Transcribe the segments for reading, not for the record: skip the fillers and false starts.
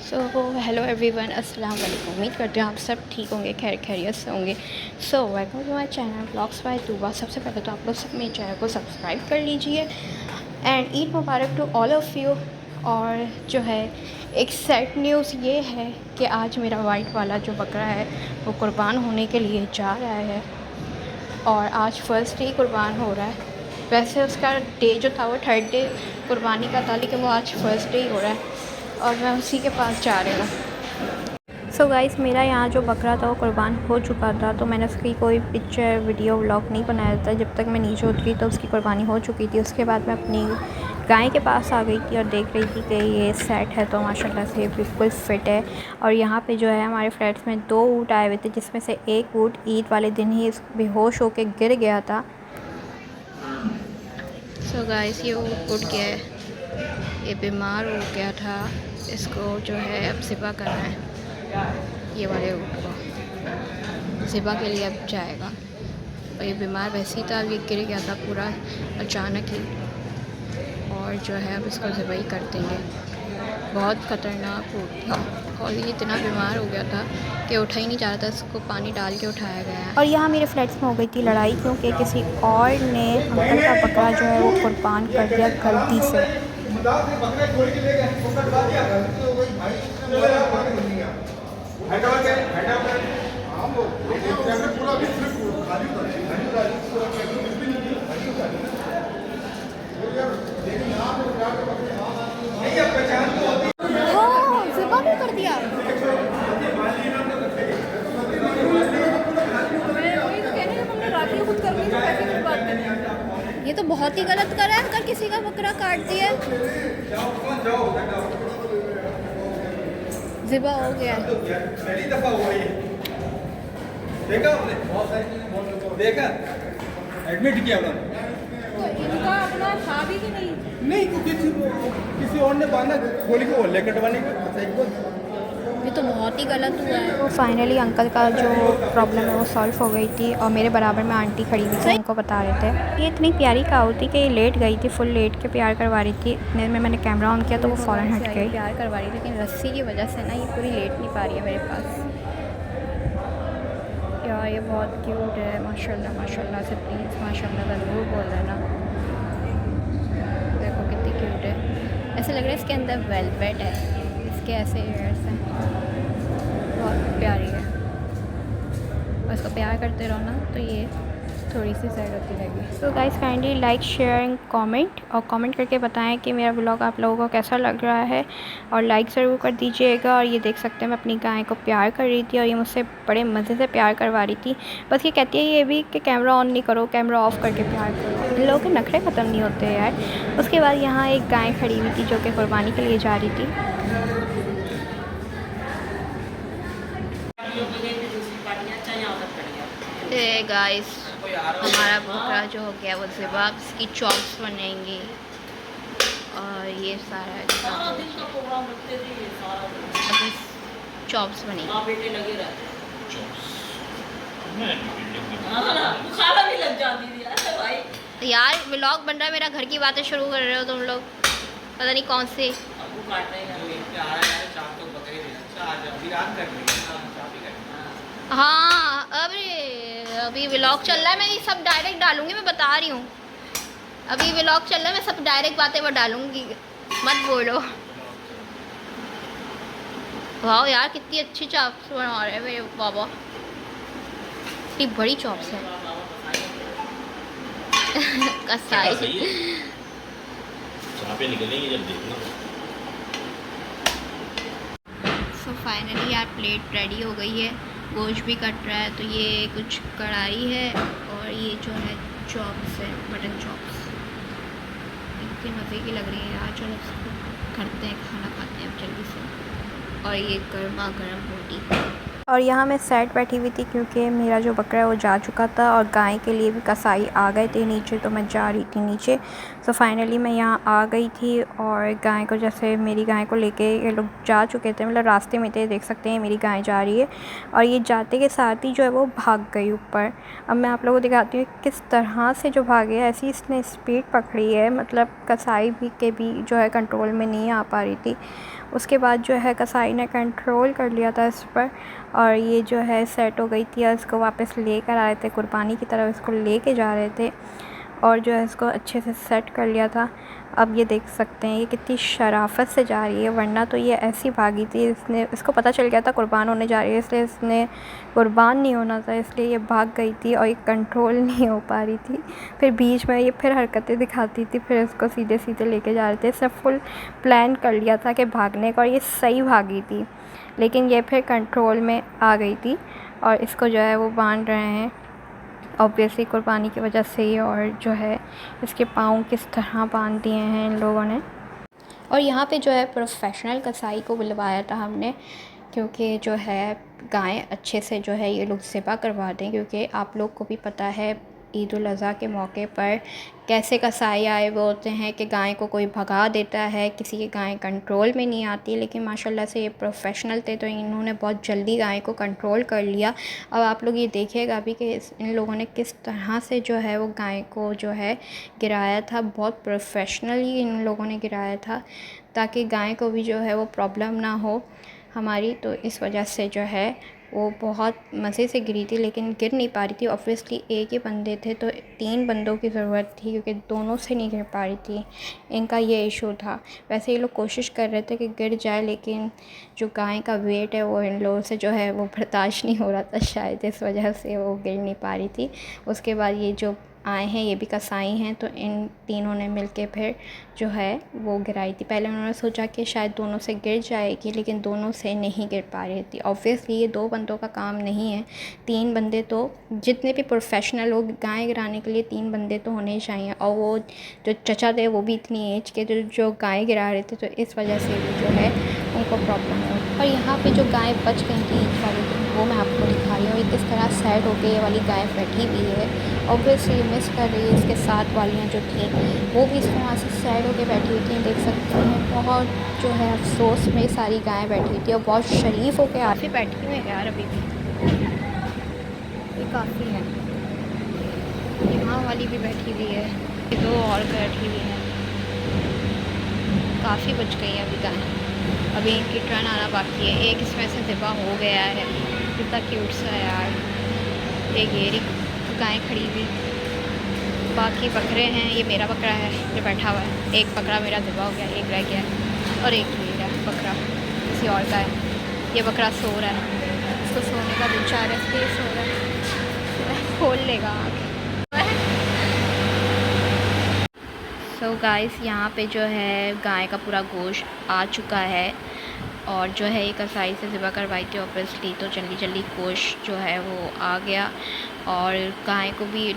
So hello everyone, अस्सलाम वालेकुम। उम्मीद करते हैं आप सब ठीक होंगे, खैर खैरियत से होंगे। So welcome to my channel blogs by Tooba. सबसे पहले तो आप लोग सब मेरे चैनल को सब्सक्राइब कर लीजिए and Eid Mubarak to all of you. और जो है एक सैड न्यूज़ ये है कि आज मेरा वाइट वाला जो बकरा है वो कुर्बान होने के लिए जा रहा है और आज फर्स्ट डे कुर्बान हो रहा है। वैसे उसका डे जो था वो थर्ड डे कुर्बानी का था, लेकिन वो आज फर्स्ट डे ही हो रहा है और मैं उसी के पास जा रही हूँ। सो गाइस, मेरा यहाँ जो बकरा था वो कुर्बान हो चुका था, तो मैंने उसकी कोई पिक्चर वीडियो व्लॉग नहीं बनाया था। जब तक मैं नीचे उतरी तो उसकी कुर्बानी हो चुकी थी। उसके बाद मैं अपनी गाय के पास आ गई थी और देख रही थी कि ये सेट है तो माशाल्लाह से बिल्कुल फ़िट है। और यहाँ पे जो है हमारे फ्लैट्स में 2 ऊँट आए हुए थे, जिसमें से एक ऊँट ईद वाले दिन ही बेहोश होकर गिर गया था। सो गाइस, ये ऊँट उठ गया है, ये बीमार हो गया था। इसको जो है अब ज़िबा करना है। ये वाले ऊँट को ज़िबा के लिए अब जाएगा। और ये बीमार वैसे ही था, अब ये गिर गया था पूरा अचानक ही, और जो है अब इसको ज़िबा ही कर देंगे। बहुत ख़तरनाक ऊँट था और ये इतना बीमार हो गया था कि उठा ही नहीं जा रहा था। इसको पानी डाल के उठाया गया है। और यहाँ मेरे फ्लैट्स में हो गई थी लड़ाई, क्योंकि किसी और ने अंकल का बकरा जो है वो कुर्बान कर दिया गलती से। हाँ, ज़िबा भी कर दिया। ये तो बहुत ही गलत करा है अंकल, किसी का बकरा काट दिया है। ज़िबा हो गया है। पहली दफा हुआ ये, देखा आपने? देखा, एडमिट किया उन्होंने। तो इनका अपना था भी कि नहीं? नहीं, किसी और ने बांधा खोली को ले कटवाने की। ये तो बहुत ही गलत हुआ है। तो फाइनली अंकल का जो प्रॉब्लम है वो सॉल्व हो गई थी और मेरे बराबर में आंटी खड़ी हुई थी, उनको बता रहे थे। ये इतनी प्यारी काऊ थी कि ये लेट गई थी, फुल लेट के प्यार करवा रही थी। इतने में मैंने कैमरा ऑन किया तो वो फ़ौरन हट गई। प्यार करवा रही थी, लेकिन रस्सी की वजह से ना ये पूरी लेट नहीं पा रही है मेरे पास। यार ये बहुत क्यूट है, माशाल्लाह माशाल्लाह से प्लीज़ माशाल्लाह ज़रूर बोल देना। देखो कितनी क्यूट है, ऐसे लग रहा है इसके अंदर वेलवेट है, इसके ऐसे हेयर्स हैं, बहुत प्यारी है। और इसको प्यार करते रहो ना तो ये थोड़ी सी सैड होती रहेगी। So guys, kindly like share and comment, और कमेंट करके बताएं कि मेरा ब्लॉग आप लोगों को कैसा लग रहा है, और लाइक ज़रूर कर दीजिएगा। और ये देख सकते हैं मैं अपनी गाय को प्यार कर रही थी और ये मुझसे बड़े मज़े से प्यार करवा रही थी। बस ये कहती है ये भी कि कैमरा ऑन नहीं करो, कैमरा ऑफ़ करके प्यार करो। इन लोगों के नखरे ख़त्म नहीं होते यार। उसके बाद यहाँ एक गाय खड़ी हुई थी जो कि कुर्बानी के लिए जा रही थी। गाइस, हमारा बकरा जो हो गया वो ज़िबा, इसकी चॉप्स बनेंगी और ये सारा चॉप्स बनेंगी। यार व्लॉग बन रहा है मेरा, घर की बातें शुरू कर रहे हो तुम लोग, पता नहीं कौन से। हाँ, अभी व्लॉग चल रहा है, मैं ये सब डायरेक्ट डालूंगी, मैं बता रही हूँ। अभी व्लॉग चल रहा है, मैं सब डायरेक्ट बातें मैं डालूंगी, मत बोलो। वाह यार, कितनी अच्छी चॉप्स बना रहे हैं मेरे बाबा, इतनी बड़ी चॉप्स है। कसाई पे निकलेंगे जब देखना। सो फाइनली यार प्लेट रेडी हो गई है, गोश्त भी कट रहा है। तो ये कुछ कढ़ाई है और ये जो है चॉप्स है, मटन चॉप्स, इतनी मज़े की लग रही है यार। चलो इसको करते हैं, खाना खाते हैं जल्दी से। और ये गर्मा गर्म रोटी। और यहाँ मैं सैड बैठी हुई थी क्योंकि मेरा जो बकरा है वो जा चुका था और गाय के लिए भी कसाई आ गए थे नीचे, तो मैं जा रही थी नीचे। सो फाइनली मैं यहाँ आ गई थी और गाय को, जैसे मेरी गाय को लेके ये लोग जा चुके थे, मतलब रास्ते में थे, देख सकते हैं मेरी गाय जा रही है। और ये जाते के साथ ही जो है वो भाग गई ऊपर। अब मैं आप लोगों को दिखाती हूँ किस तरह से जो भागे, ऐसी इसने स्पीड पकड़ी है, मतलब कसाई भी जो है कंट्रोल में नहीं आ पा रही थी। उसके बाद जो है कसाई ने कंट्रोल कर लिया था इस पर, और ये जो है सेट हो गई थी। इसको वापस लेकर आ रहे थे, कुर्बानी की तरफ इसको लेके जा रहे थे, और जो है इसको अच्छे से सेट कर लिया था। अब ये देख सकते हैं ये कितनी शराफत से जा रही है, वरना तो ये ऐसी भागी थी। इसको पता चल गया था कुर्बान होने जा रही है, इसलिए इसने कुर्बान नहीं होना था, इसलिए ये भाग गई थी और ये कंट्रोल नहीं हो पा रही थी। फिर बीच में ये फिर हरकतें दिखाती थी, फिर इसको सीधे सीधे लेके जा रहे थे। इसने फुल प्लान कर लिया था कि भागने का, और ये सही भागी थी, लेकिन ये फिर कंट्रोल में आ गई थी। और इसको जो है वो बांध रहे हैं ऑब्वियसली कुर्बानी की वजह से ही, और जो है इसके पाँव किस तरह बांध दिए हैं इन लोगों ने। और यहाँ पे जो है प्रोफेशनल कसाई को बुलवाया था हमने, क्योंकि जो है गाय अच्छे से जो है ये लोग ज़िबा करवा दें, क्योंकि आप लोग को भी पता है ईद उल अज़हा के मौके पर कैसे कसाई आए वो होते हैं कि गाय को कोई भगा देता है, किसी की गाय कंट्रोल में नहीं आती। लेकिन माशाल्लाह से ये प्रोफेशनल थे, तो इन्होंने बहुत जल्दी गाय को कंट्रोल कर लिया। अब आप लोग ये देखिएगा अभी कि इन लोगों ने किस तरह से जो है वो गाय को जो है गिराया था। बहुत प्रोफेशनली इन लोगों ने गिराया था, ताकि गाय को भी जो है वो प्रॉब्लम ना हो हमारी। तो इस वजह से जो है वो बहुत मज़े से गिरी थी, लेकिन गिर नहीं पा रही थी। ऑब्वियसली एक ही बंदे थे, तो 3 बंदों की ज़रूरत थी, क्योंकि दोनों से नहीं गिर पा रही थी। इनका ये इशू था। वैसे ये लोग कोशिश कर रहे थे कि गिर जाए, लेकिन जो गाय का वेट है वो इन लोगों से जो है वो बर्दाश्त नहीं हो रहा था, शायद इस वजह से वो गिर नहीं पा रही थी। उसके बाद ये जो आए हैं ये भी कसाई हैं, तो इन तीनों ने मिलके फिर जो है वो गिराई थी। पहले उन्होंने सोचा कि शायद दोनों से गिर जाएगी, लेकिन दोनों से नहीं गिर पा रही थी। ऑब्वियसली ये 2 बंदों का काम नहीं है, 3 बंदे तो, जितने भी प्रोफेशनल लोग गाय गिराने के लिए 3 बंदे तो होने ही चाहिए। और वो जो चचा थे वो भी इतनी एज के जो गाय गिरा रहे थे, तो इस वजह से भी जो है उनको प्रॉब्लम हो। और यहाँ पे जो गाय बच गई थी ईद वाली दिन, वो मैं आपको दिखा रही हूँ। ये किस तरह सैड होके ये वाली गाय बैठी हुई है। ऑब्वियसली मिस कर रही है इसके साथ वालियाँ जो थी, वो भी इस तरह से सैड होके बैठी हुई थी। देख सकते हैं बहुत जो है अफसोस में सारी गायें बैठी हुई थी, और बहुत शरीफ होके आके बैठी हुई है यार। अभी भी ये काफ़ी है, यहाँ वाली भी बैठी हुई है, ये 2 और बैठी हुई हैं। काफ़ी बच गई है अभी गाय। अभी इनकी टर्न आना बाकी है। एक इसमें से ज़िबा हो गया है, कितना क्यूट सा है यार। एक ये गाय खड़ी हुई, बाकी बकरे हैं। ये मेरा बकरा है जो बैठा हुआ है, एक बकरा मेरा ज़िबा हो गया, एक रह गया है, और एक ये है बकरा किसी और का है। ये बकरा सो रहा है, इसको सोने का दिल चाह रहा है, इसलिए सो रहा है, खोल लेगा आँख। सो गाइस यहाँ पे जो है गाय का पूरा गोश्त आ चुका है, और जो है ये कसाई से ज़िबा करवाई थी ऑब्वियसली, तो जल्दी जल्दी गोश्त जो है वो आ गया। और गाय को भी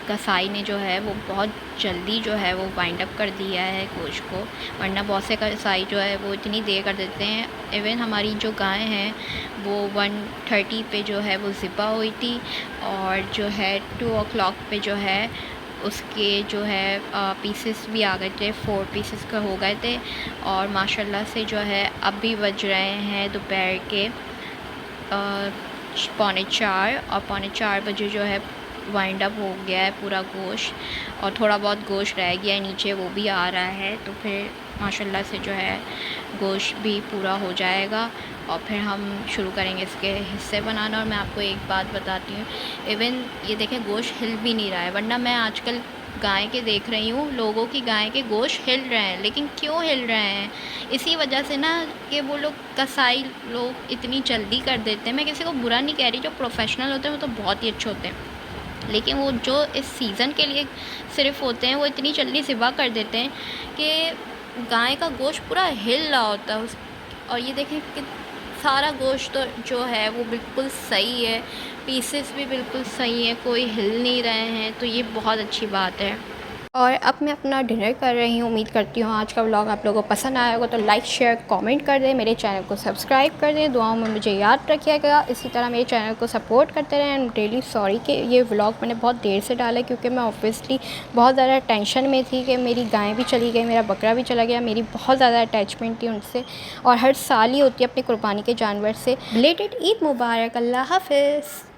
कसाई ने जो है वो बहुत जल्दी जो है वो वाइंड अप कर दिया है गोश्त को, वरना बहुत से कसाई जो है वो इतनी देर कर देते हैं। इवन हमारी जो गाय है वो 1:30 पे जो है वो ज़िबा हुई थी, और जो है 2 o'clock पे जो है उसके जो है पीसेस भी आ गए थे, 4 पीसेस का हो गए थे। और माशाल्लाह से जो है अब भी बज रहे हैं दोपहर के 3:45, और 3:45 बजे जो है वाइंड अप हो गया है पूरा गोश्त, और थोड़ा बहुत गोश्त रह गया है नीचे, वो भी आ रहा है। तो फिर माशाल्लाह से जो है गोश्त भी पूरा हो जाएगा, और फिर हम शुरू करेंगे इसके हिस्से बनाना। और मैं आपको एक बात बताती हूँ, इवन ये देखें गोश्त हिल भी नहीं रहा है, वरना मैं आजकल गाय के देख रही हूँ, लोगों की गाय के गोश्त हिल रहे हैं। लेकिन क्यों हिल रहे हैं? इसी वजह से ना कि वो लोग कसाई लोग इतनी जल्दी कर देते हैं। मैं किसी को बुरा नहीं कह रही, जो प्रोफेशनल होते हैं वो तो बहुत ही अच्छे होते हैं, लेकिन वो जो इस सीज़न के लिए सिर्फ होते हैं वो इतनी जल्दी ज़िबा कर देते हैं कि गाय का गोश्त पूरा हिल रहा होता है। और ये देखें कि सारा गोश्त तो जो है वो बिल्कुल सही है, पीसेस भी बिल्कुल सही है, कोई हिल नहीं रहे हैं, तो ये बहुत अच्छी बात है। और अब मैं अपना डिनर कर रही हूँ। उम्मीद करती हूँ आज का व्लॉग आप लोगों को पसंद आया होगा, तो लाइक शेयर कमेंट कर दें, मेरे चैनल को सब्सक्राइब कर दें, दुआओं में मुझे याद रखिएगा। इसी तरह मेरे चैनल को सपोर्ट करते रहें। एंड रियली सॉरी कि ये व्लॉग मैंने बहुत देर से डाला, क्योंकि मैं ऑब्वियसली बहुत ज़्यादा टेंशन में थी कि मेरी गाय भी चली गई, मेरा बकरा भी चला गया, मेरी बहुत ज़्यादा अटैचमेंट थी उनसे, और हर साल ही होती है अपनी कुर्बानी के जानवर से। रिलेटेड ईद मुबारक, अल्लाह हाफ़िज़।